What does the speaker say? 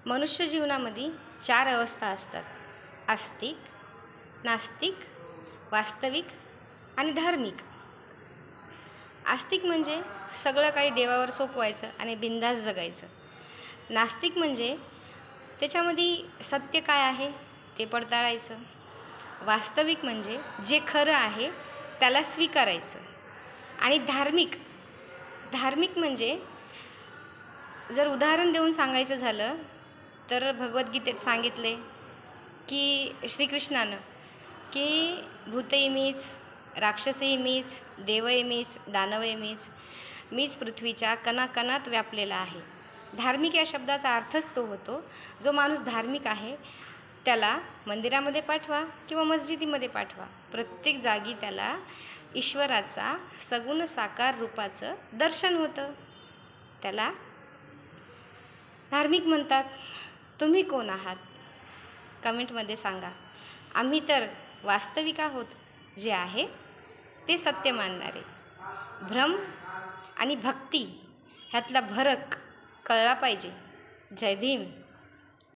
मनुष्य जीवनामध्ये 4 अवस्था असतात. आस्तिक, नास्तिक, वास्तविक आणि धार्मिक. आस्तिक म्हणजे सगळं काही देवावर सोपवायचं आणि बिनधास्त जगायचं. नास्तिक म्हणजे त्याच्यामध्ये सत्य काय आहे ते पडताळायचं. वास्तविक म्हणजे जे खरं आहे त्याला स्वीकारायचं. आणि धार्मिक म्हणजे जर उदाहरण देऊन सांगायचं झालं तर भगवद्गीतेत सांगितले की श्रीकृष्णानं की भूतही मीच, राक्षसही मीच, देवही मीच, दानवही मीच पृथ्वीच्या कणाकणात व्यापलेला आहे. धार्मिक या शब्दाचा अर्थच तो होतो, जो माणूस धार्मिक आहे त्याला मंदिरामध्ये पाठवा किंवा मस्जिदीमध्ये पाठवा, प्रत्येक जागी त्याला ईश्वराचा सगुण साकार रूपाचं दर्शन होतं. त्याला धार्मिक म्हणतात. तुम्ही कोण आहात? कमेंटमध्ये सांगा. आम्ही तर वास्तविक आहोत, जे आहे ते सत्य मानणारे. भ्रम आणि भक्ती ह्यातला फरक कळला पाहिजे. जय भीम.